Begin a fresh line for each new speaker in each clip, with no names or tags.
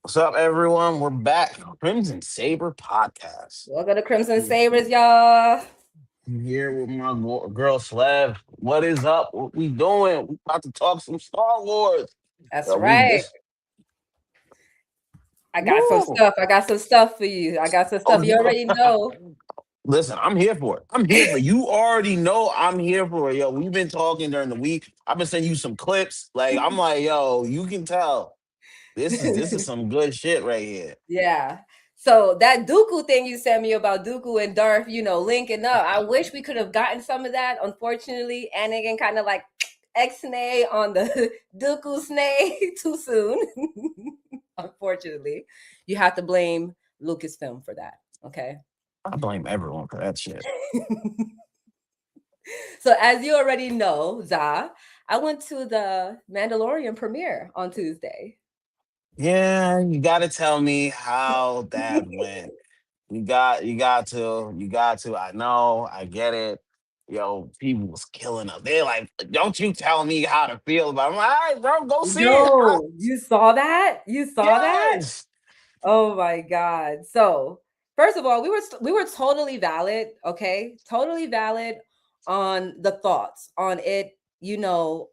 What's up, everyone? We're back. Crimson Saber podcast.
Welcome to Crimson
I'm
Sabers, y'all.
here with my girl Slev. What is up? What we doing? We about to talk some Star Wars.
That's
Yo, we
right.
this.
I got some
Woo!
stuff. I got some stuff for you. I got some
Oh,
stuff you already know.
listen, I'm here for it. I'm here for it. You already know I'm here for it. Yo, we've been talking during the week. I've been sending you some clips. Like I'm like, yo, you can tell this is some good shit right here.
Yeah. So that Dooku thing you sent me about Dooku and Darth, linking up. I wish we could have gotten some of that. Unfortunately, Anakin kind of like X-nay on the Dooku snay too soon. Unfortunately, you have to blame Lucasfilm for that. Okay.
I blame everyone for that shit.
So as you already know, Za, I went to the Mandalorian premiere on Tuesday.
Yeah, you got to tell me how that went. You got to. I know, I get it. Yo, people was killing us. They're like, don't you tell me how to feel about it. I'm like, all right, bro, go see it.
Yo, you saw that? You saw that?
Yes.
Oh my god. So, first of all, we were totally valid, okay? Totally valid on the thoughts on it,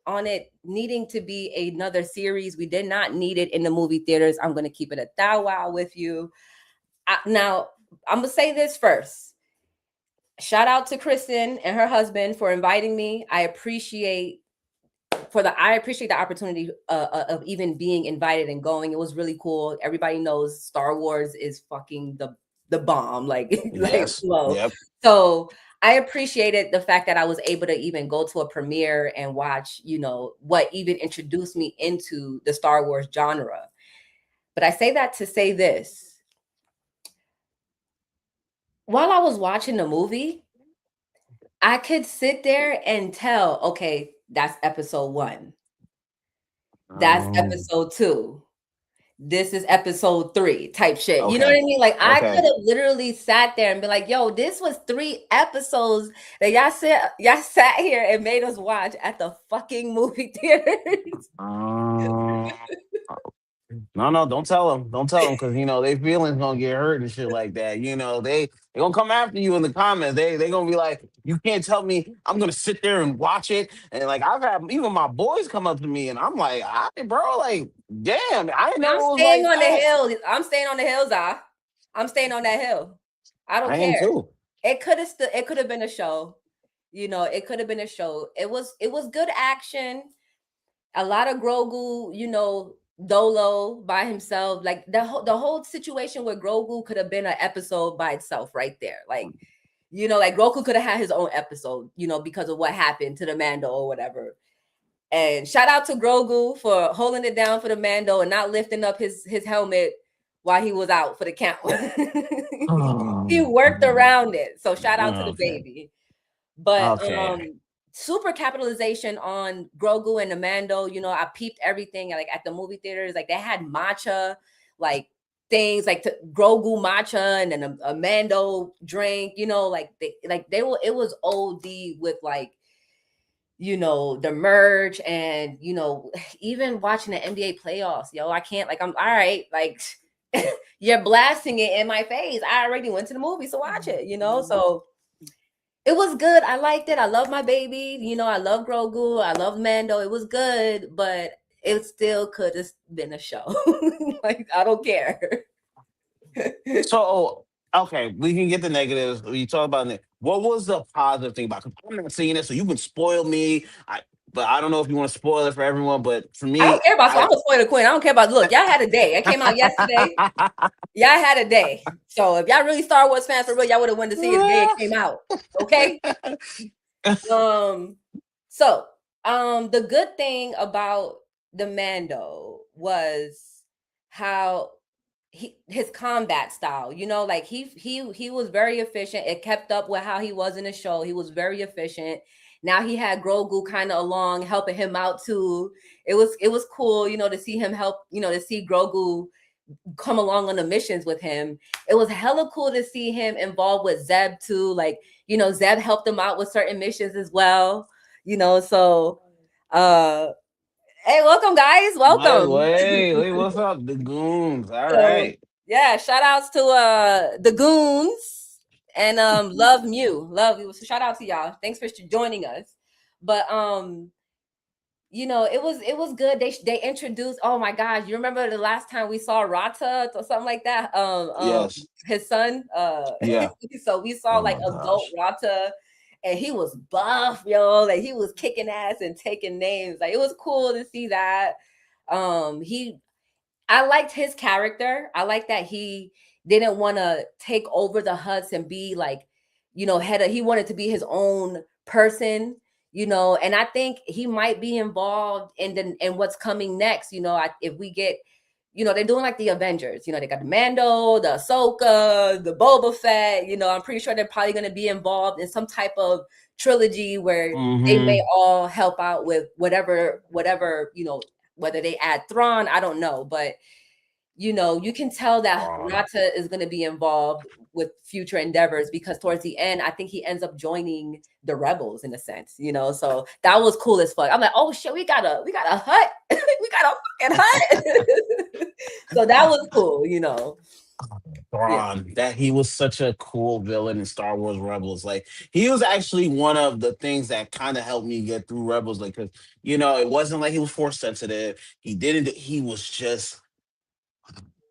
on it needing to be another series. We did not need it in the movie theaters. I'm going to keep it a thou wow with you. Now, I'm going to say this first. Shout out to Kristen and her husband for inviting me. I appreciate the opportunity of even being invited and going. It was really cool. Everybody knows Star Wars is fucking the bomb, like like
Yes.
whoa.
Yep.
So I appreciated the fact that I was able to even go to a premiere and watch, what even introduced me into the Star Wars genre. But I say that to say this. While I was watching the movie, I could sit there and tell, okay, that's episode 1. That's
Um,
episode 2. This is episode 3 type shit. You know what
okay.
I mean? Like I could
Okay.
have literally sat there and been like, yo, this was 3 episodes that y'all sat here and made us watch at the fucking movie theaters.
Um, No, no, don't tell them. Don't tell them because their feelings gonna get hurt and shit like that. They gonna come after you in the comments. They gonna be like, you can't tell me I'm gonna sit there and watch it. And like I've had even my boys come up to me and I'm like, all right, bro, like, damn, I didn't know
I'm
it was
staying
like
on the
that.
hill. I'm staying on the hill, Zah. I'm staying on that hill. I don't
I am
care.
too.
It could have been a show. It could have been a show. It was good action. A lot of Grogu, dolo by himself. Like the whole situation with Grogu could have been an episode by itself right there. Like Grogu could have had his own episode, because of what happened to the Mando or whatever. And shout out to Grogu for holding it down for the Mando and not lifting up his helmet while he was out for the count. He worked around it. So shout out to the
Okay.
baby. But
Okay.
super capitalization on Grogu and the Mando. I peeped everything like at the movie theaters. Like they had matcha, like things like Grogu matcha and then a Mando drink. They were. It was OD with like the merge and even watching the NBA playoffs. Yo, I can't like I'm all right. Like you're blasting it in my face. I already went to the movie to watch it. So it was good. I liked it. I love my baby. I love Grogu. I love Mando. It was good, but it still could have been a show. Like I don't care.
So okay, we can get the negatives. We talk about it. What was the positive thing about? 'Cause I'm not seeing it, so you can spoil me. But I don't know if you want to spoil it for everyone. But for
I don't
me,
care about. I'm
I
a spoiler queen. I don't care about. Look, y'all had a day. It came out yesterday. Y'all had a day. So if y'all really Star Wars fans for real, y'all would have went to see it the day it came out. Okay. Um. So, the good thing about the Mando was how his combat style. Like he was very efficient. It kept up with how he was in the show. He was very efficient. Now he had Grogu kind of along helping him out too. It was cool, to see him help. To see Grogu come along on the missions with him. It was hella cool to see him involved with Zeb too. Like, Zeb helped him out with certain missions as well. So uh Hey, welcome, guys.
Wait,
Welcome.
wait, wait, what's up? The goons. All
So,
right.
yeah, shout outs to the goons and love Mew. Love you. So shout out to y'all. Thanks for joining us. But it was good. They introduced. Oh my gosh, you remember the last time we saw Rata or something like that?
Yes.
His son.
Yeah.
So we saw
Oh
like
my
adult
gosh.
Rata, and he was buff, yo. Like he was kicking ass and taking names. Like it was cool to see that. He I liked his character. I like that he didn't want to take over the huts and be like, he wanted to be his own person, and I think he might be involved in what's coming next. If we get, they're doing like the Avengers. They got the Mando, the Ahsoka, the Boba Fett. I'm pretty sure they're probably going to be involved in some type of trilogy where they may
Mm-hmm.
all help out with whatever, whether they add Thrawn, I don't know, but you can tell that
Ron.
Rata is going to be involved with future endeavors because towards the end, I think he ends up joining the rebels in a sense, So that was cool as fuck. I'm like, oh shit, we got a hut, we got a fucking hut. So that was cool. Yeah.
Ron. That he was such a cool villain in Star Wars Rebels. Like he was actually one of the things that kind of helped me get through Rebels. Like, cause it wasn't like he was force sensitive. He didn't. He was just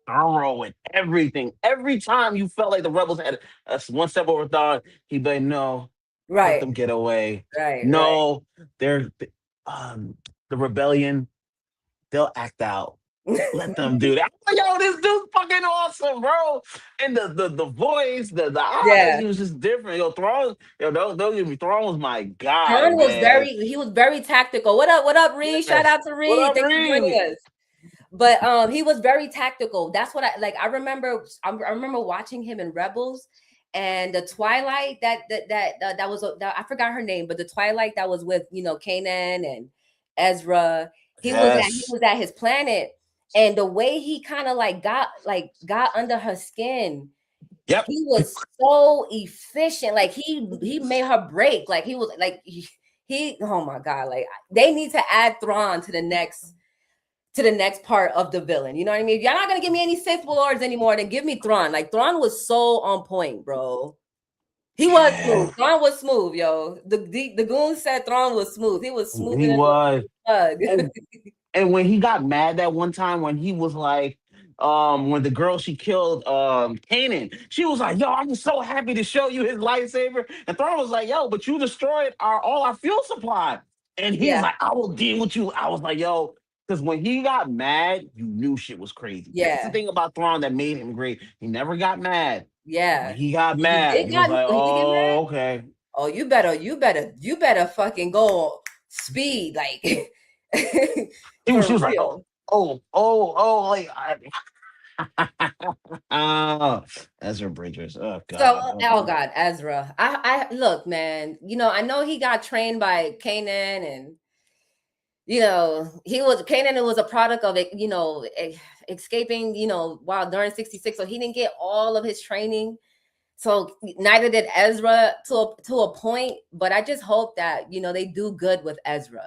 thorough with everything. Every time you felt like the rebels had one step over thought, he'd be like, "No, let
Right,
them get away.
right.
No, they're um the rebellion. They'll act out. Let them do that." I'm like, yo, this dude's fucking awesome, bro. And the voice, the eyes,
Yeah.
he was just different. Yo, Thrawn, yo, don't get me. Thrawn was my guy,
Ron was
man.
very tactical. What up, Reed? Shout
Yes.
out to
What
Reed.
up,
Thanks for
Reed?
joining us. But he was very tactical. That's what I like. I remember watching him in Rebels and the Twilight that was I forgot her name, but the Twilight that was with Kanan and Ezra. He
Yes.
was at his planet, and the way he kind of got under her skin,
Yep.
he was so efficient. Like he made her break. Like he was like he oh my god, like they need to add Thrawn to the next part of the villain. You know what I mean? If y'all not gonna give me any Sith Lords anymore, then give me Thrawn. Like Thrawn was so on point, bro. He was smooth.
Yeah.
Thrawn was smooth, yo. The goon said Thrawn was smooth. He was smoother
He
than
was.
a bug.
And when he got mad that one time when he was like, when the girl she killed, Kanan, she was like, "Yo, I'm so happy to show you his lightsaber." And Thrawn was like, "Yo, but you destroyed our fuel supply." And he was
Yeah,
like, "I will deal with you." I was like, "Yo," because when he got mad, you knew shit was crazy. That's the
yeah,
thing about Thrawn that made him great. He never got mad. But when
yeah.
he got
When
mad, he was like,
he did get mad,
"Oh, okay."
oh, you better fucking go speed, like
She
for
was like, "Oh,
real.
like oh, Ezra Bridgers. Oh
So,
God.
oh God, Ezra. I look, man. I know he got trained by Kanan, and Kanan was a product of it. Escaping. While during 66, so he didn't get all of his training. So neither did Ezra to a point. But I just hope that they do good with Ezra.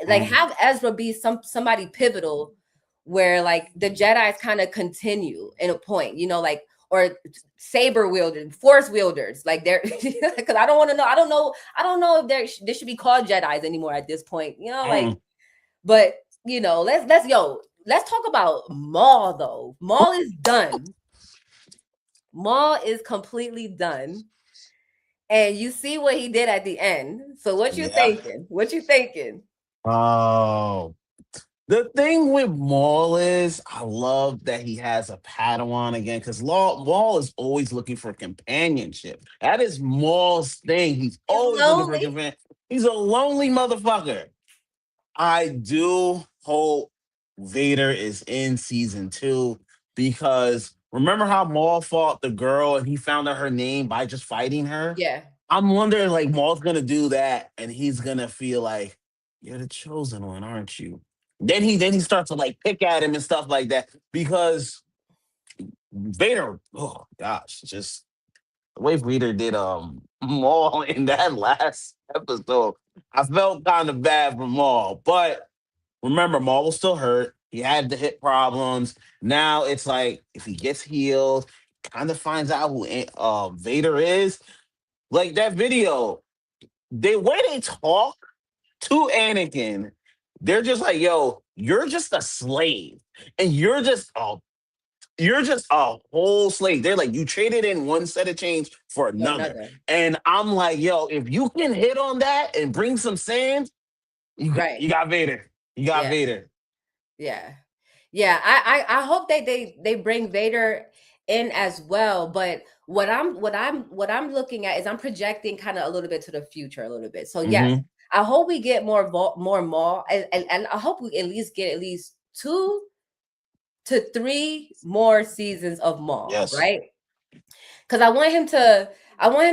Like
Mm.
have Ezra be somebody pivotal where like the Jedi's kind of continue in a point, like or saber wielders, force wielders, like they're because I don't want to know. I don't know if they should be called Jedi's anymore at this point, like
Mm.
but let's talk about Maul though. Maul is done. Maul is completely done. And you see what he did at the end. So what you
Yeah.
thinking? What you thinking?
Oh. The thing with Maul is, I love that he has a Padawan again because Maul is always looking for companionship. That is Maul's thing. He's
He's
always looking for
lonely.
companionship. He's a lonely motherfucker. I do hope Vader is in season 2 because remember how Maul fought the girl and he found out her name by just fighting her?
Yeah.
I'm wondering like Maul's gonna do that and he's gonna feel like you're the chosen one, aren't you? Then he starts to like pick at him and stuff like that because Vader, oh gosh, just the way Vader did Maul in that last episode, I felt kind of bad for Maul, but remember, Maul was still hurt. He had the hip problems. Now it's like if he gets healed, kind of finds out who Vader is. Like that video, they way they talk to Anakin, they're just like, "Yo, you're just a slave, and you're just a whole slave." They're like, "You traded in one set of change for
For
another,"
another.
and I'm like, "Yo, if you can hit on that and bring some sand,
Right.
you got Vader. You got
Yeah.
Vader."
Yeah. Yeah. I hope they bring Vader in as well. But what I'm looking at is I'm projecting kind of a little bit to the future a little bit. So yes,
Mm-hmm.
I hope we get more Maul, and I hope we at least get at least 2 to 3 more seasons of Maul,
Yes.
right? Because I want him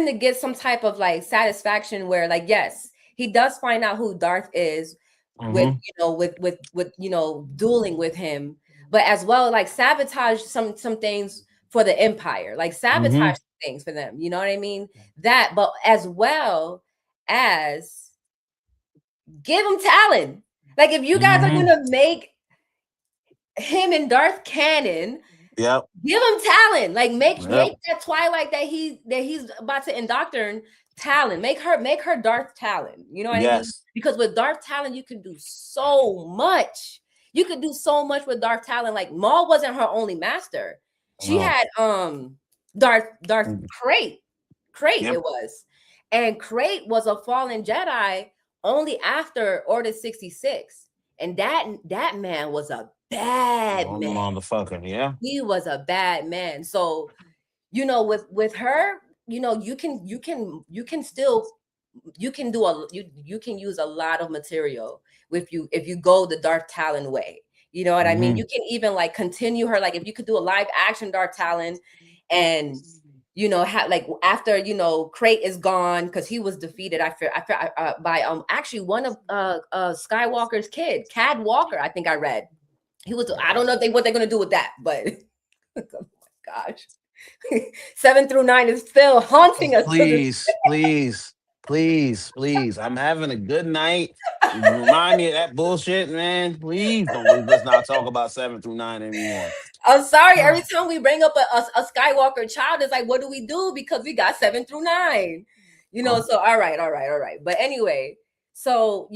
to get some type of like satisfaction where, like, yes, he does find out who Darth is with,
Mm-hmm.
dueling with him, but as well, like, sabotage some things for the Empire, like
Mm-hmm.
sabotage things for them, you know what I mean? That, but as well as give him talent. Like, if you guys are
Mm-hmm.
gonna make him and Darth canon,
Yep.
give him talent. Like, make
Yep.
that Twilight that he's about to indoctrinate talent. Make her Darth Talon. You know what I mean?
Yes.
Because with Darth Talon, you can do so much. You could do so much with Darth Talon. Like, Maul wasn't her only master. She
No.
had Darth Crate. Crate
Yep.
it was. And Crate was a fallen Jedi only after Order 66. And that man was a bad
Oh,
man.
motherfucker. Yeah.
He was a bad man. So, with her, you can still, you can use a lot of material if you go the Dark Talon way. You know what I mean?
Mm-hmm.
You can even like continue her, like if you could do a live action Dark Talon, and like after Crate is gone because he was defeated. By actually one of Skywalker's kid, Cad Walker. I think I read he was. I don't know what they're gonna do with that, but oh my gosh. 7 through 9 is still haunting us to this.
Please, please, please, please. I'm having a good night. Remind me of that bullshit, man. Please don't let's not talk about 7 through 9 anymore.
I'm sorry. Every time we bring up a Skywalker child, it's like, what do we do? Because we got 7 through 9. So all right, all right, all right. But anyway, so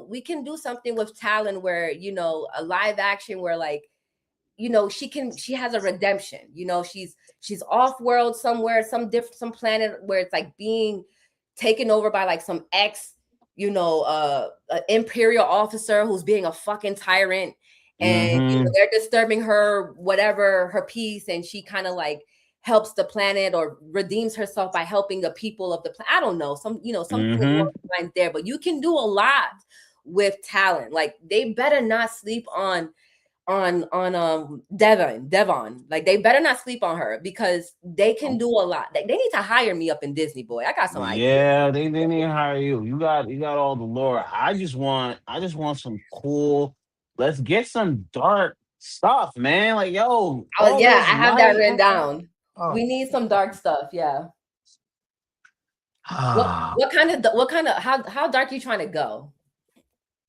we can do something with Talon where a live action where, like, she has a redemption. She's off world somewhere, some planet where it's like being taken over by like some imperial officer who's being a fucking tyrant, and
Mm-hmm.
they're disturbing her, whatever, her peace, and she kind of like helps the planet or redeems herself by helping the people of the planet. I don't know, something along
Mm-hmm.
the lines there, but you can do a lot with talent. Like, they better not sleep on Devon. Like, they better not sleep on her because they can do a lot. They need to hire me up in Disney, boy. I got some ideas.
Yeah, they need to hire you. You got all the lore. I just want some cool. Let's get some dark stuff, man. Like, yo,
Oh
all
yeah,
this
I have that
light.
written down.
Oh.
We need some dark stuff. Yeah. What kind of how dark you trying to go?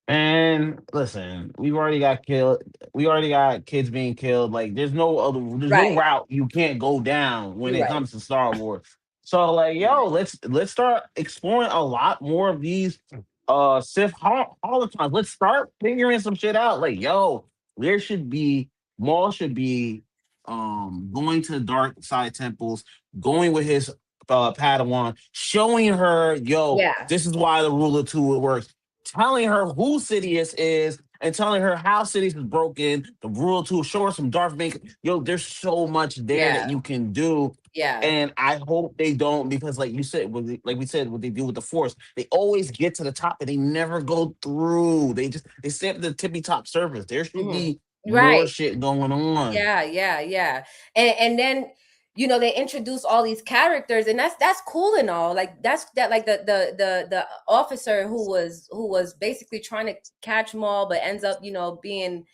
And listen, we've already got killed. We already got kids being killed. Like, there's no
Right.
route you can't go down when
You're
it
right.
comes to Star Wars. So, like,
You're
yo,
right.
let's start exploring a lot more of these Sith holocrons. Let's start figuring some shit out. Like, yo, there should be Maul should be going to dark side temples, going with his Padawan, showing her, yo,
Yeah.
this is why the ruler two works, telling her who Sidious is and telling her how Sidious is broken, the rule to show her some Darth Vader. Yo, there's so much there that
Yeah.
you can do.
Yeah.
And I hope they don't, because like you said, like we said, what they do with the Force, they always get to the top, but they never go through. They stay at the tippy top surface. There should
Hmm.
be more
Right.
shit going on.
Yeah, yeah, yeah. And then they introduce all these characters, and that's cool and all. Like, like the officer who was basically trying to catch Maul, but ends up being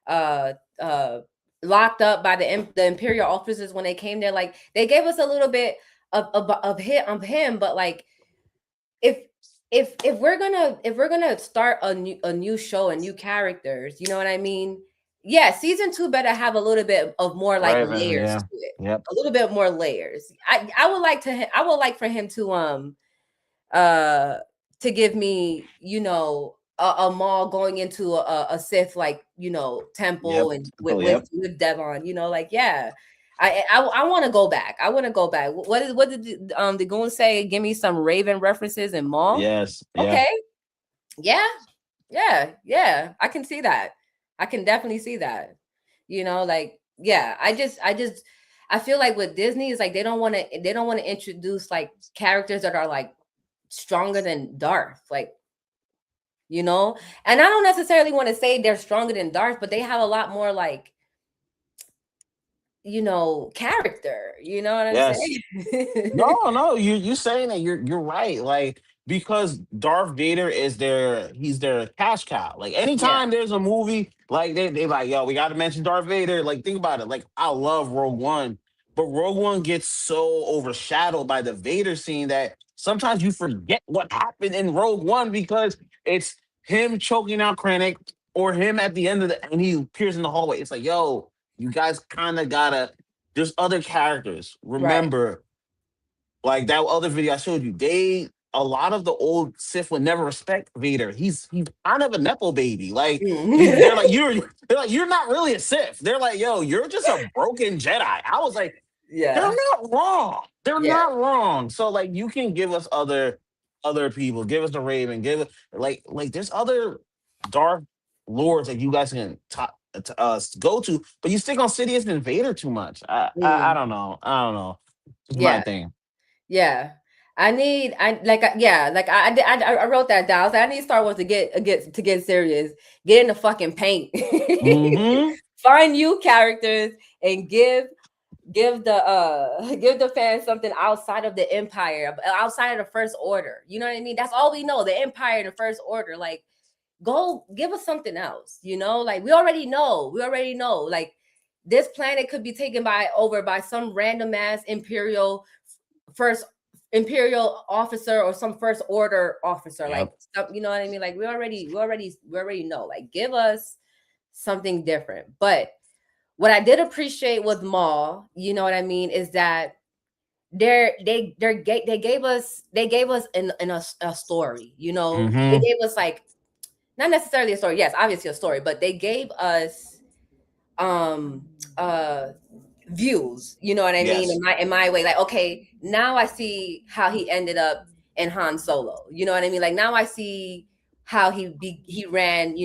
uh uh locked up by the imperial officers when they came there. Like, they gave us a little bit of him, but like, if if we're gonna start a new show and new characters, you know what I mean? Yeah, season two better have a little bit of more like
Raven,
layers
yeah.
to it,
Yep.
a little bit more layers. I would like for him uh to give me, a Maul going into a Sith, like, temple,
Yep.
and with
Oh,
with
yep.
with Devon, like, yeah. I want to go back. I want to go back. What did the goon say? Give me some Raven references in Maul.
Yes. Yeah.
Okay, yeah, yeah, yeah. I can see that. I can definitely see that. Like, yeah. I feel like with Disney is like they don't want to introduce like characters that are like stronger than Darth, like, you know. And I don't necessarily want to say they're stronger than Darth, but they have a lot more like, character. You know what I'm
Yes.
saying?
No, no, you saying that you're right. Like, because Darth Vader is he's their cash cow. Like,
Yeah.
anytime there's a movie, like they like, yo, we gotta mention Darth Vader. Like, think about it. Like, I love Rogue One, but Rogue One gets so overshadowed by the Vader scene that sometimes you forget what happened in Rogue One because it's him choking out Krennic or him at the end of and he appears in the hallway. It's like, yo, you guys kind of gotta. There's other characters.
Right.
Remember, like that other video I showed you, a lot of the old Sith would never respect Vader. He's kind of a nepo baby. Like,
Mm.
they're like, you're not really a Sith. They're like, yo, you're just a broken Jedi. I was like, they're
Yeah.
not wrong. They're
Yeah.
not wrong. So like, you can give us other people. Give us the Raven. Give us like there's other Darth lords that you guys can go to, but you stick on Sidious and Vader too much. I
Mm.
don't know. I don't know. It's my
Yeah.
thing.
Yeah. I wrote that down. I was like, I need Star Wars to get serious. Get in the fucking paint.
Mm-hmm.
Find new characters and give the fans something outside of the Empire, outside of the First Order. You know what I mean? That's all we know. The Empire and the First Order. Like, go give us something else. Like, we already know. We already know. Like, this planet could be taken over by some random ass first imperial officer or some first order officer, like,
Yep.
you know what I mean? Like, we already know. Like, give us something different. But what I did appreciate with Maul, you know what I mean, is that they gave us in a story. They
Mm-hmm.
gave us, like, not necessarily a story. Yes, obviously a story, but they gave us um uh views, you know what I mean,
Yes.
in my way. Like, okay, now I see how he ended up in Han Solo. You know what I mean? Like, now I see how he ran,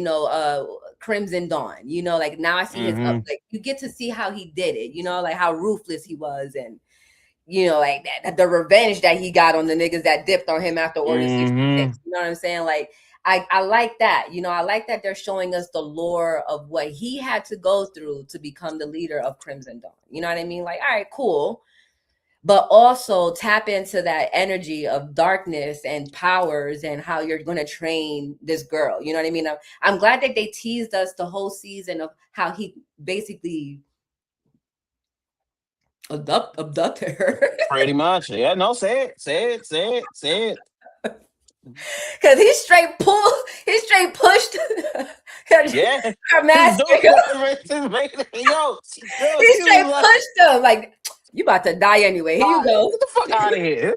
Crimson Dawn. Like, now I see his up.
Mm-hmm.
Like, you get to see how he did it. Like, how ruthless he was, and like that, the revenge that he got on the niggas that dipped on him after Order
Mm-hmm.
66. You know what I'm saying? Like, I like that. I like that they're showing us the lore of what he had to go through to become the leader of Crimson Dawn. You know what I mean? Like, all right, cool. But also tap into that energy of darkness and powers and how you're going to train this girl. You know what I mean? I'm glad that they teased us the whole season of how he basically abducted her.
Pretty much. Yeah. No. Say it. Say it. Say it. Say it.
Cause he straight pushed
Yeah.
her
He's
master.
doing that. Yo.
He
She was
straight
like,
pushed him like, you about to die anyway. Here you go.
get the fuck out of here.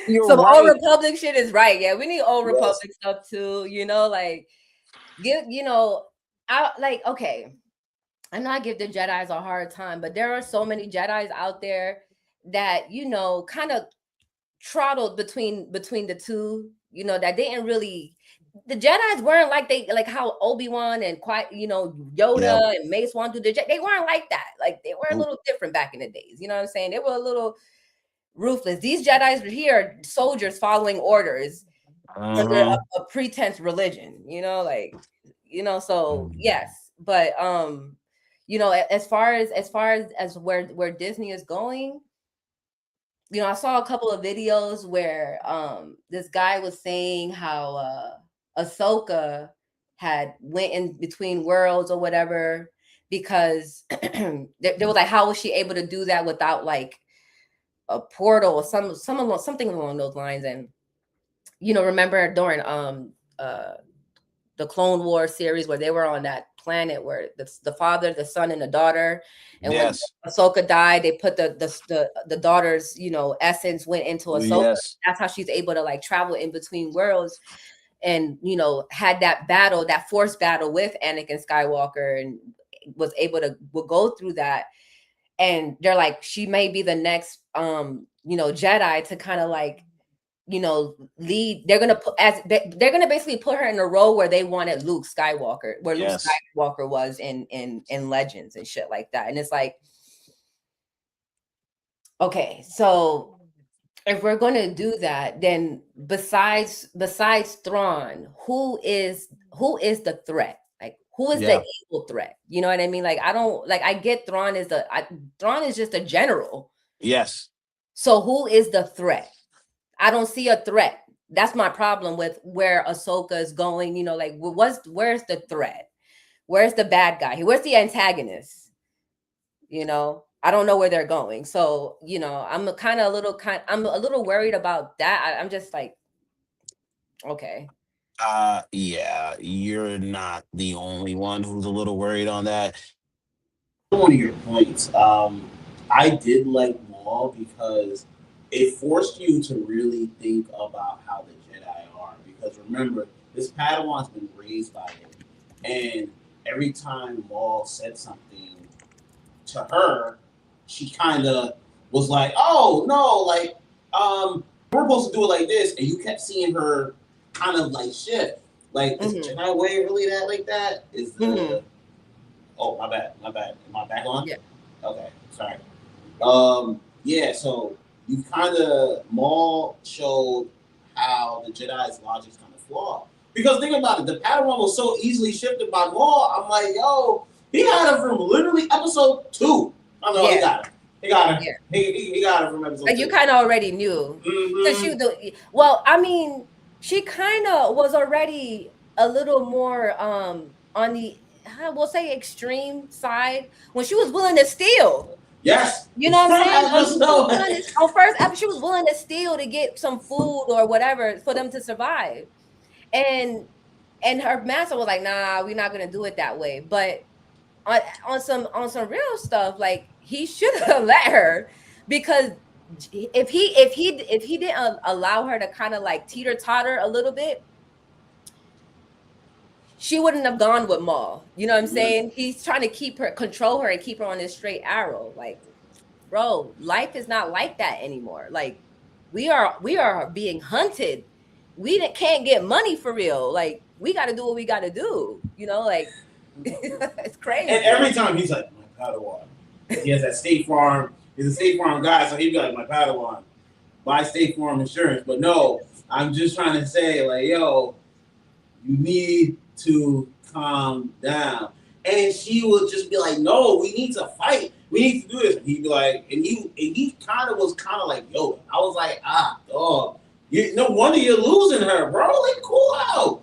You're
Some old
right.
Republic shit is right. Yeah, we need old
Yes.
Republic stuff too. Like, give I like, okay. I know I give the Jedi's a hard time, but there are so many Jedi's out there that kind of trottled between the two. That didn't really. The Jedi's weren't like how Obi-Wan and
Yep.
Yoda and Mace Windu did. They weren't like that. Like, they were a
Nope.
little different back in the days. You know what I'm saying? They were a little ruthless. These Jedi's here are soldiers following orders under
Uh-huh.
a pretense religion. Like, so yes, but as far as where Disney is going, I saw a couple of videos where this guy was saying how Ahsoka had went in between worlds or whatever, because there was like, how was she able to do that without, like, a portal, something along those lines. And remember during the Clone War series where they were on that planet where the father, the son, and the daughter, and when
Yes.
Ahsoka died, they put the daughter's essence went into Ahsoka.
Yes.
That's how she's able to like travel in between worlds, and had that battle, that force battle with Anakin Skywalker, and was able to will go through that. And they're like, she may be the next Jedi to kind of like lead. They're gonna put as they're gonna basically put her in a role where they wanted Luke Skywalker, where Luke
Yes.
Skywalker was in Legends and shit like that. And it's like, okay, so if we're gonna do that, then besides Thrawn, who is the threat? Like, who is the
Yeah.
evil threat? You know what I mean? Like, I don't like. I get Thrawn is just a general.
Yes.
So who is the threat? I don't see a threat. That's my problem with where Ahsoka is going. Like, where's the threat? Where's the bad guy? Where's the antagonist? I don't know where they're going. So, I'm a little worried about that. I'm just like, okay.
Yeah, you're not the only one who's a little worried on that. One of your points. I did like Maul because it forced you to really think about how the Jedi are. Because remember, this Padawan's been raised by him, and every time Maul said something to her, she kind of was like, "Oh no, like we're supposed to do it like this," and you kept seeing her kind of like shift. Like, is
Mm-hmm.
Jedi way really that like that? Is the
Mm-hmm.
Oh, my bad, my bad. Am I back on?
Yeah.
Okay, sorry. Yeah. So you kind of Maul showed how the Jedi's logic's kind of flawed. Because think about it, the Padawan was so easily shifted by Maul. I'm like, yo, he had her from literally episode 2. I know he
Yeah.
got her. He got her.
Yeah.
He got her from episode
Like, you
2.
kind of already knew. Because
Mm-hmm.
well, I mean, she kind of was already a little more on the, we'll say, extreme side when she was willing to steal.
Yes.
You know what I'm saying?
I just know it.
On first episode, she was willing to steal to get some food or whatever for them to survive. And her master was like, "Nah, we're not gonna do it that way." But on some real stuff, like, he should have let her, because if he didn't allow her to kind of like teeter totter a little bit, she wouldn't have gone with Maul. You know what I'm saying? He's trying to control her and keep her on this straight arrow. Like, bro, life is not like that anymore. Like, we are being hunted. Can't get money for real. Like, we got to do what we got to do. Like, it's
And
crazy.
every time he's like, my Padawan. He has that State Farm. He's a State Farm guy, so he'd be like, my Padawan. Buy State Farm insurance. But no, I'm just trying to say, like, yo, you need to calm down. And she would just be like, no, we need to fight. We need to do this. And he'd be like, and he kind of was kind of like, yo. I was like, dog. No wonder you're losing her, bro. Like, cool out.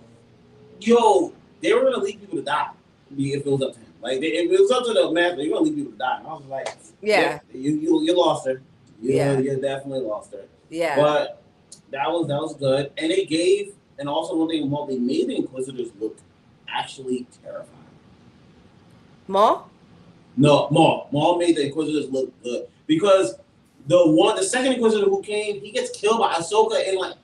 Yo, they were gonna leave people to die if it was up to him. Like, if it was up to the master, you're gonna leave people to die. And I was like,
Yeah.
you lost her.
Yeah.
You definitely lost her.
Yeah.
But that was good, and it gave. And also one thing, they made the Inquisitors look actually terrifying.
Maul?
No, Maul made the Inquisitors look good because the second Inquisitor who came, he gets killed by Ahsoka in like.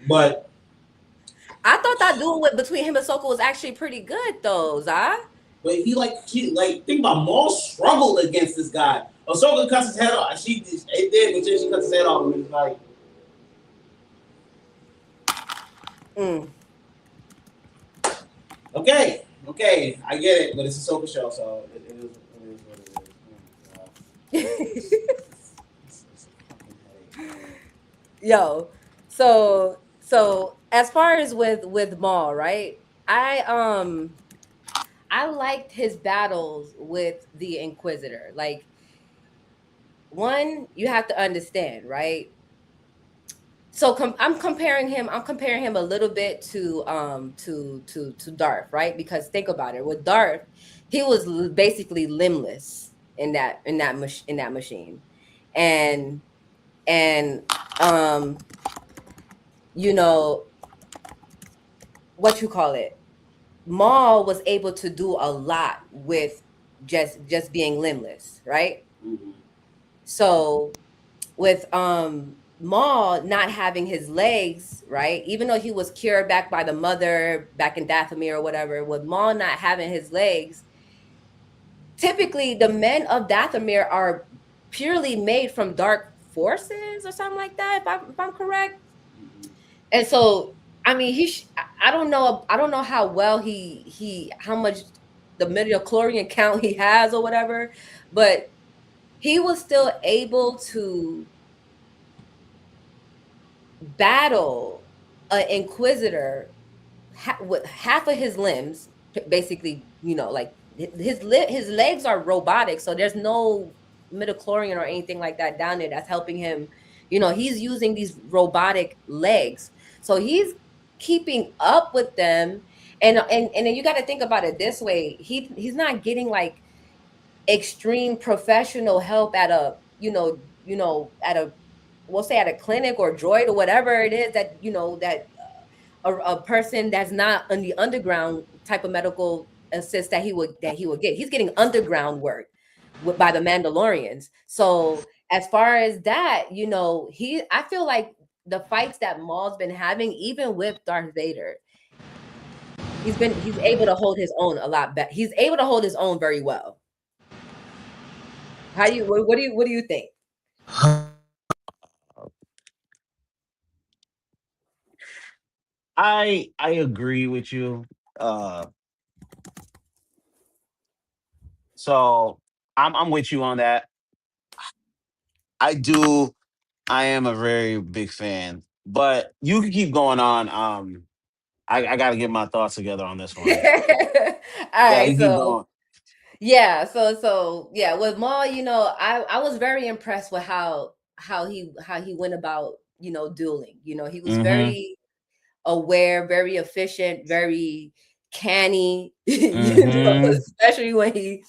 But
I thought that duel between him and Ahsoka was actually pretty good, though, Zah.
But he think about Maul struggled against this guy. Ahsoka cuts his head off. It did, but then she cuts his head off, and it's like, okay, I get it, but it's a Ahsoka show, so it is what it is.
Yo, so as far as with Maul, right? I liked his battles with the Inquisitor. Like, one, you have to understand, right? So I'm comparing him. I'm comparing him a little bit to Darth, right? Because think about it. With Darth, he was basically limbless in that machine, and and um you know what you call it. Maul was able to do a lot with just being limbless, right?
Mm-hmm.
So with Maul not having his legs, right? Even though he was cured back by the mother back in Dathomir or whatever, with Maul not having his legs, typically the men of Dathomir are purely made from dark forces or something like that, if I'm correct.
Mm-hmm.
And so, I mean, I don't know. I don't know how well how much the midichlorian count he has or whatever, but he was still able to battle an inquisitor with half of his limbs, basically, like his legs are robotic, so there's no midichlorian or anything like that down there that's helping him. He's using these robotic legs, so he's keeping up with them. And then you got to think about it this way: he's not getting like extreme professional help at a at a, we'll say, at a clinic or droid or whatever it is that that a person that's not in the underground type of medical assist that he would get. He's getting underground work by the Mandalorians. So as far as that, I feel like the fights that Maul's been having, even with Darth Vader, he's able to hold his own a lot better. He's able to hold his own very well. How do you what do you think?
I agree with you. Uh, so I'm with you on that. I do. I am a very big fan, but you can keep going on. I got to get my thoughts together on this one.
All
Yeah,
right,
you keep
so
going.
yeah, yeah, with Maul, I was very impressed with how he went about, dueling. He was
Mm-hmm.
very aware, very efficient, very canny,
Mm-hmm.
especially when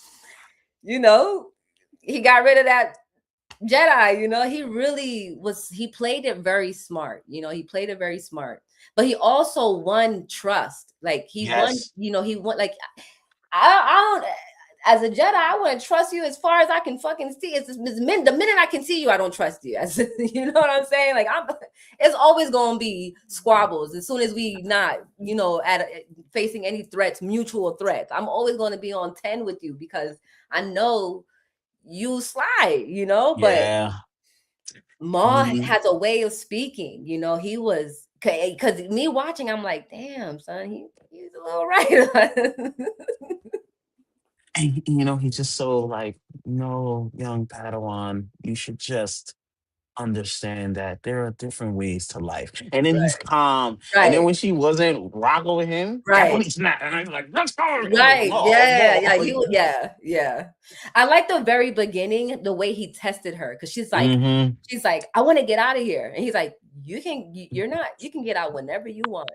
you know, he got rid of that Jedi. He really he played it very smart. He played it very smart. But he also won trust. Like
Yes.
he won like I don't, as a Jedi, I wouldn't trust you as far as I can fucking see. The minute I can see you, I don't trust you. You know what I'm saying? Like it's always gonna be squabbles as soon as we not, facing any threats, mutual threats. I'm always gonna be on 10 with you because I know you slide, but
Yeah.
Ma
Mhm.
has a way of speaking. He was because me watching, I'm like, damn, son, he's a little right.
And he's just so like, no, young Padawan, you should just understand that there are different ways to life. And then he's calm. And then
Right,
when she wasn't rocking with him, that's when
right.
he snapped. And I was like, let's go.
Right.
More,
Yeah.
more.
Yeah. Yeah. Yeah. I like the very beginning, the way he tested her, because
Mm-hmm.
she's like, I want to get out of here. And he's like, you're not, you can get out whenever you want.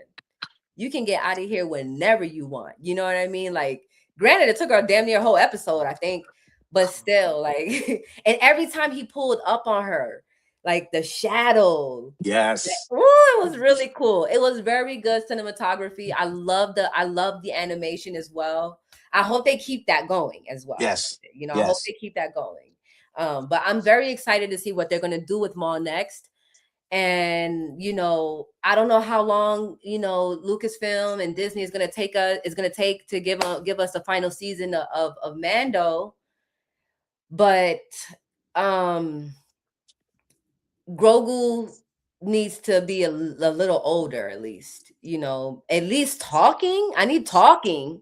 You can get out of here whenever you want. You know what I mean? Like, granted, it took her damn near a whole episode, I think, but still, like, and every time he pulled up on her, like the shadow,
Yes.
ooh, it was really cool. It was very good cinematography. I love the animation as well. I hope they keep that going as well.
Yes.
I hope
Yes.
they keep that going. But I'm very excited to see what they're gonna do with Maul next. And I don't know how long Lucasfilm and Disney is gonna take to give us the final season of Mando, but um Grogu needs to be a little older, at least, at least talking. I need talking.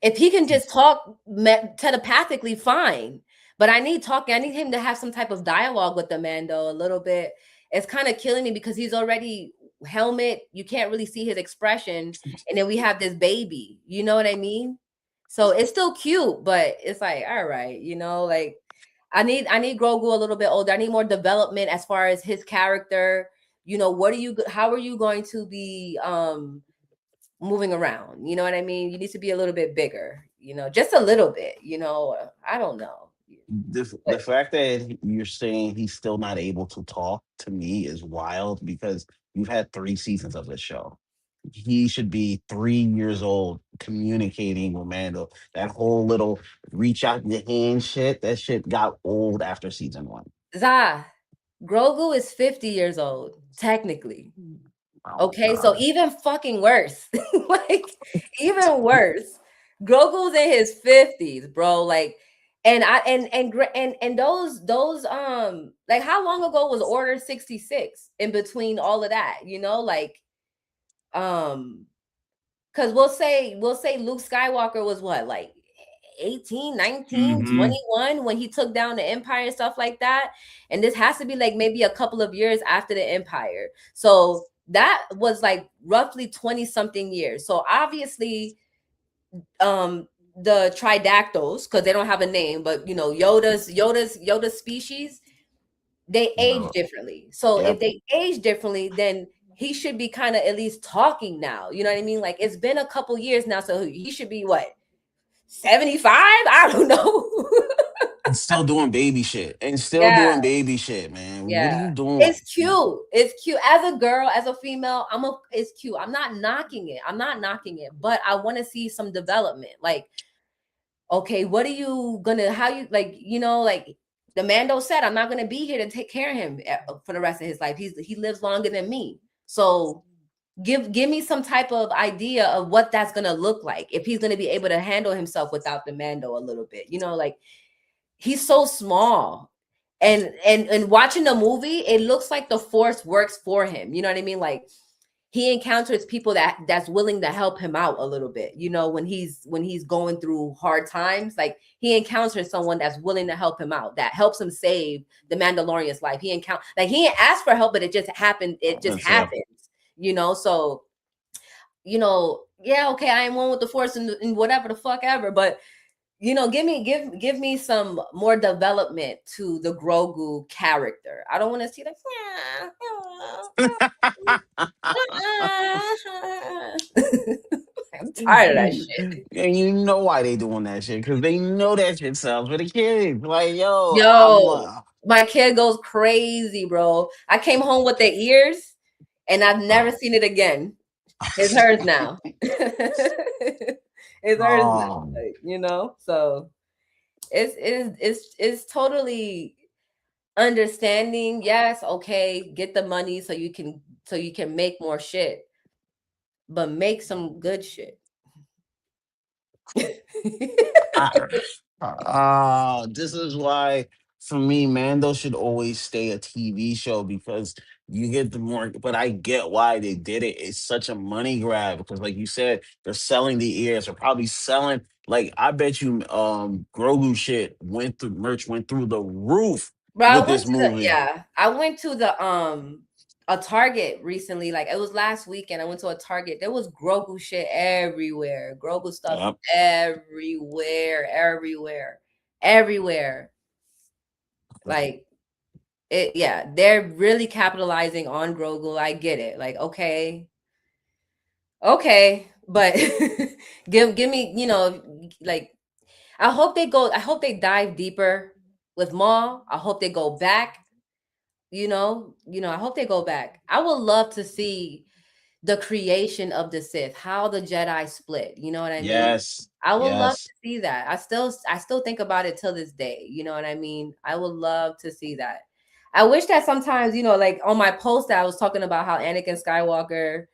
If he can just talk telepathically, fine. But I need talking. I need him to have some type of dialogue with the Mando a little bit. It's kind of killing me because he's already helmet. You can't really see his expression. And then we have this baby. You know what I mean? So it's still cute, but it's like, all right, like I need Grogu a little bit older. I need more development as far as his character. How are you going to be moving around? You know what I mean? You need to be a little bit bigger, just a little bit, I don't know.
The fact that you're saying he's still not able to talk to me is wild because you've had 3 seasons of this show. He should be 3 years old communicating with Mando. That whole little reach out your hand shit, that shit got old after season 1.
Za, Grogu is 50 years old, technically.
Oh my
Okay, so
god.
even fucking worse. Like, even worse. Grogu's in his 50s, bro. Like, and those like, how long ago was Order 66 in between all of that? Like, um because we'll say Luke Skywalker was what, like 18, 19,
Hmm.
21 when he took down the Empire and stuff like that. And this has to be like maybe a couple of years after the Empire. So that was like roughly 20 something years. So obviously, the tridactyls, because they don't have a name, but Yoda's species, they age
No.
differently. So if
Yep.
they age differently, then he should be kind of at least talking now. You know what I mean? Like, it's been a couple years now, so he should be what, 75? I don't know.
And still doing baby shit. And still
Yeah,
doing baby shit, man. What are
yeah.
you
It's
doing?
cute. It's cute. As a girl, as a female, it's cute. I'm not knocking it. I'm not knocking it, but I want to see some development. Like, okay, what are you gonna, how you, like, like the Mando said, I'm not gonna be here to take care of him for the rest of his life. He lives longer than me. So give me some type of idea of what that's gonna look like, if he's gonna be able to handle himself without the Mando a little bit. Like, he's so small. And watching the movie, it looks like the Force works for him. You know what I mean? Like, he encounters people that's willing to help him out a little bit, when he's going through hard times. Like, he encounters someone that's willing to help him out, that helps him save the Mandalorian's life. He didn't ask for help, but it just happened. It just
That's it.
happens. So, yeah, okay, I am one with the Force, and whatever the fuck ever. But, give me some more development to the Grogu character. I don't want to see like, I'm tired of that shit.
And you know why they doing that shit? Because they know that shit sells for the kids. Like, yo, I'm
Yo, my kid goes crazy, bro. I came home with their ears, and I've never
oh,
seen it again. It's hers now. It's hers now.
oh,
So it's totally understanding. Yes, okay, get the money so you can make more shit, but make some good shit.
I, this is why, for me, Mando should always stay a TV show because you get the more. But I get why they did it. It's such a money grab because, like you said, they're selling the ears. They're probably selling. Like, I bet you, Grogu shit went through the roof
Bro,
with this movie.
I went to the a Target recently. Like, it was last weekend. I went to a Target. There was Grogu shit everywhere. Grogu stuff
Yep.
everywhere, everywhere, everywhere. Like, yeah, they're really capitalizing on Grogu. I get it. Like, okay, okay, but give me, like, I hope they dive deeper with Maul. I hope they go back. I hope they go back. I would love to see the creation of the Sith, how the Jedi split. You know what I mean?
Yes.
I would love
Yes.
to see that. I still think about it till this day. You know what I mean? I would love to see that. I wish that sometimes, like on my post, I was talking about how Anakin Skywalker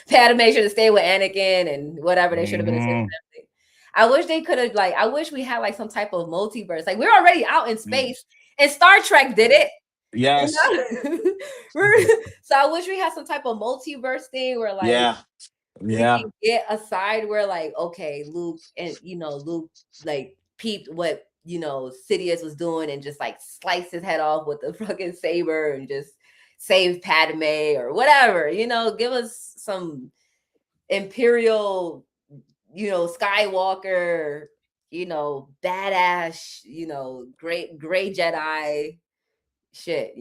Padme should have stayed with Anakin and whatever. They should have been a Sith
Hmm.
family. I wish they could have, like, I wish we had like some type of multiverse. Like, we're already out in space, and Star Trek did it. You
Yes.
know? So I wish we had some type of multiverse thing where, like,
Yeah.
we
Yeah.
can get a side where, like, okay, Luke like peeped what Sidious was doing and just like sliced his head off with the fucking saber and just saved Padme or whatever. Give us some Imperial, Skywalker badass, gray Jedi shit,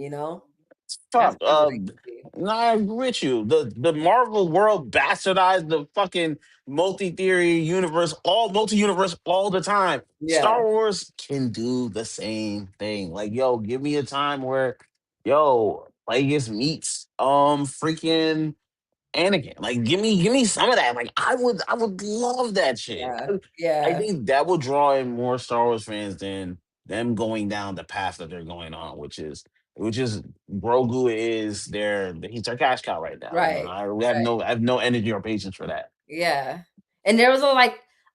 That's
Fuck.
what I would like to see.
No, I agree with you. The Marvel world bastardized the fucking multi theory universe, all multi universe all the time.
Yeah,
Star Wars can do the same thing. Like, yo, give me a time where, yo, Plagueis meets freaking Anakin. Like, give me some of that. Like, I would love that shit.
yeah,
I
yeah,
think that would draw in more Star Wars fans than them going down the path that they're going on, which is Grogu is he's their cash cow right now. You know,
right, right,
I have no energy or patience for that.
yeah. And there was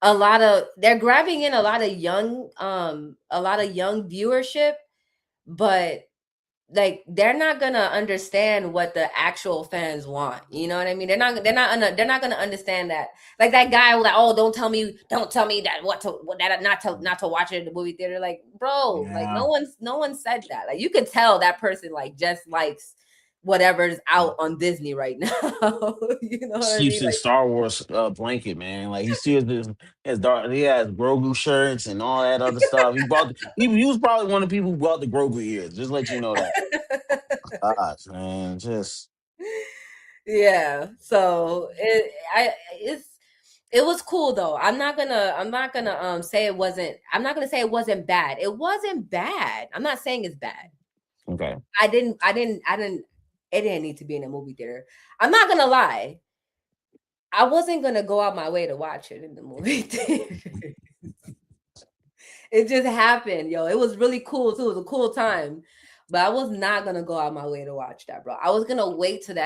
a lot of they're grabbing in a lot of young viewership, but like they're not gonna understand what the actual fans want. You know what I mean? They're not gonna understand that. Like that guy was like, oh, don't tell me that that not to watch it in the movie theater. Like, bro, like
Yeah.
no one said that. Like you could tell that person like just likes whatever's out on Disney right now. You know what I
Sleeps
mean?
in
Like
Star Wars blanket, man. Like he has Grogu shirts and all that other stuff. He was probably one of the people who bought the Grogu ears. Just let you know that. Gosh, man, just
yeah. So it was cool though. I'm not gonna say it wasn't. I'm not gonna say it wasn't bad. It wasn't bad. I'm not saying it's bad.
okay.
I didn't. It didn't need to be in a movie theater. I'm not gonna lie. I wasn't gonna go out my way to watch it in the movie theater. It just happened, yo. It was really cool too. It was a cool time. But I was not gonna go out my way to watch that, bro. I was gonna wait till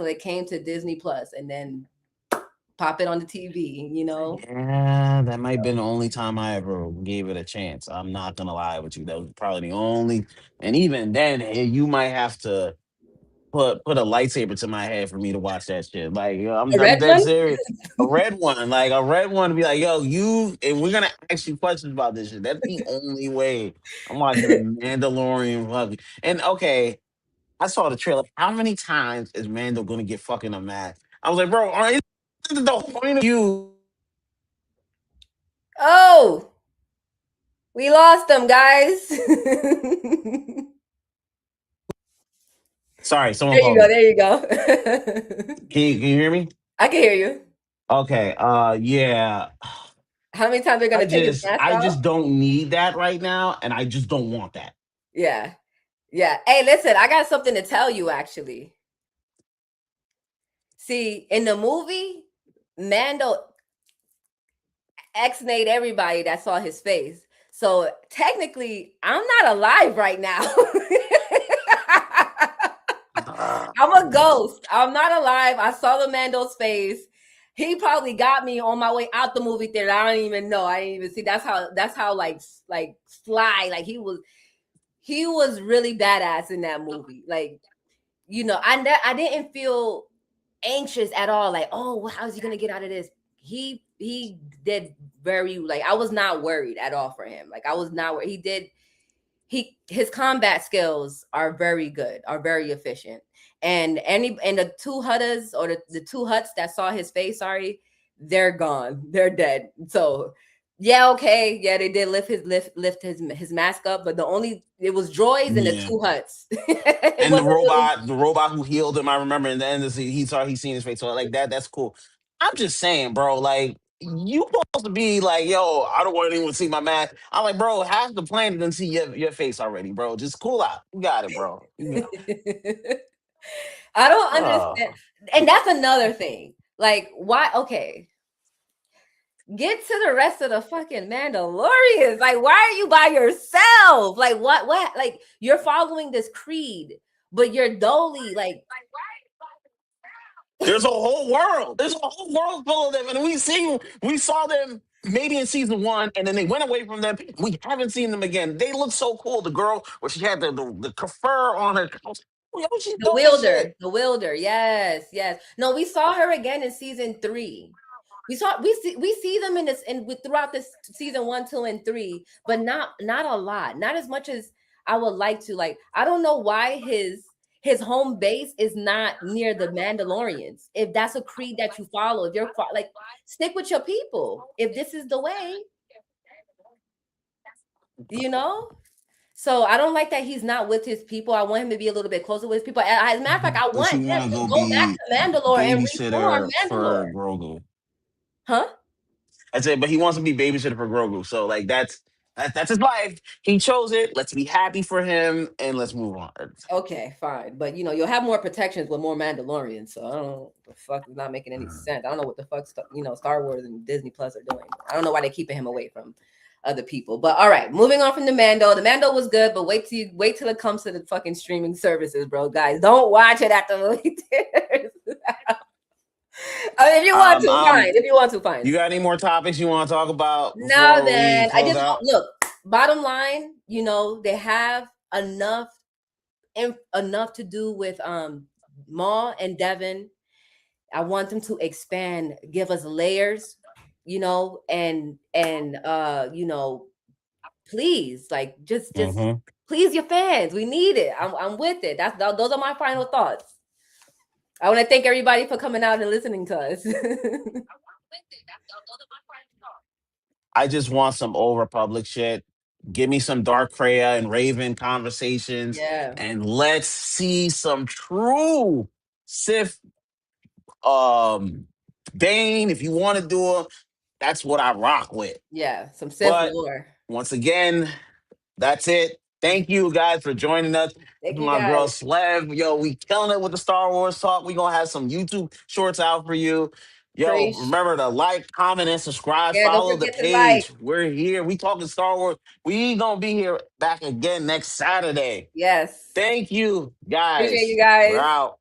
it came to Disney Plus and then pop it on the TV.
Yeah, that might have been the only time I ever gave it a chance. I'm not gonna lie with you. That was probably the only, and even then, you might have to put a lightsaber to my head for me to watch that shit. Like, yo,
A
I'm
red
dead
one?
serious. A red one to be like, yo, and we're gonna ask you questions about this shit. That's the only way I'm watching the Mandalorian. And okay, I saw the trailer. How many times is Mando gonna get fucking unmasked? I was like, bro, isn't the point of you?
Oh, we lost them, guys. There
Sorry, someone
you
called
go.
me.
There you go.
Can you hear me?
I can hear you.
Okay. Yeah.
How many times they're
I
gonna take his
just
mask
I
off?
just don't need that right now, and I just don't want that.
Yeah. Yeah. Hey, listen, I got something to tell you actually. See, in the movie, Mando X-nayed everybody that saw his face. So technically, I'm not alive right now.
Ah,
I'm a ghost. I'm not alive. I saw the Mando's face. He probably got me on my way out the movie theater. I don't even know. I didn't even see. That's how like sly. Like he was really badass in that movie. Like I didn't feel anxious at all. Like, oh, how's he gonna get out of this? He did very like I was not worried at all for him. Like I was not worried. His combat skills are very good, are very efficient. And the two Huttas or the two Huts that saw his face, sorry, they're gone. They're dead. So yeah, okay. Yeah, they did lift his mask up, but it was droids and the
yeah.
two Huts. It
And
wasn't really
the robot who healed him, I remember in the end of the scene, he seen his face. So like that's cool. I'm just saying, bro, like you supposed to be like, yo, I don't want anyone to see my mask. I'm like, bro, half the planet didn't see your face already, bro. Just cool out. You got it, bro. You got
I don't
it.
understand. And that's another thing. Like, why? Okay, get to the rest of the fucking Mandalorians. Like, why are you by yourself? Like, what? Like, you're following this creed, but you're dully like,
There's a whole world. There's a whole world full of them, and we saw them maybe in season one, and then they went away from them. We haven't seen them again. They look so cool. The girl where she had the fur on her. Yo, she's
the
dope as shit.
wielder, the wielder. Yes, yes. No, we saw her again in season three. We see them in this and throughout this season 1, 2, and 3, but not a lot, not as much as I would like to. Like, I don't know why his home base is not near the Mandalorians. If that's a creed that you follow, if you're like, stick with your people. If this is the way, you know? So I don't like that he's not with his people. I want him to be a little bit closer with his people. As a matter of fact, I
But
want
you
him
want to
to
go
go back
be
to Mandalore and reform
babysitter
Mandalore.
for Grogu.
Huh?
I said, but he wants to be babysitter for Grogu. So like that's his life. He chose it. Let's be happy for him and let's move on.
Okay, fine. But you'll have more protections with more Mandalorians. So I don't know, the fuck is not making any sense. I don't know what the fuck Star Wars and Disney Plus are doing. I don't know why they're keeping him away from other people. But all right, moving on from the Mando. The Mando was good, but wait till it comes to the fucking streaming services, bro. Guys, don't watch it at the movie theaters. I mean, if you want
Um,
to,
um,
fine. If you want to, fine.
you got any more topics you want to talk about
No,
before we
man. I
close
just
out?
look. Bottom line, they have enough enough to do with Maul and Devin. I want them to expand, give us layers, and please, like, just
Mm-hmm.
please your fans. We need it. I'm with it. Those are my final thoughts. I want to thank everybody for coming out and listening to us.
I just want some old Republic shit. Give me some Dark Freya and Raven conversations,
Yeah,
and let's see some true Sith um Bane. If you want to do them, that's what I rock with.
yeah, some Sith
But
lore.
once again, that's it. Thank you guys for joining us. This
Thank
is
you
my girl
guys.
Slev. Yo, we killing it with the Star Wars talk. We gonna have some YouTube shorts out for you. Yo,
Preach.
remember to like, comment, and subscribe.
Yeah, don't
Follow the
forget to like.
page. We're here. We talking Star Wars. We gonna be here back again next Saturday.
Yes.
Thank you,
Appreciate
guys.
you
We're
guys.
out.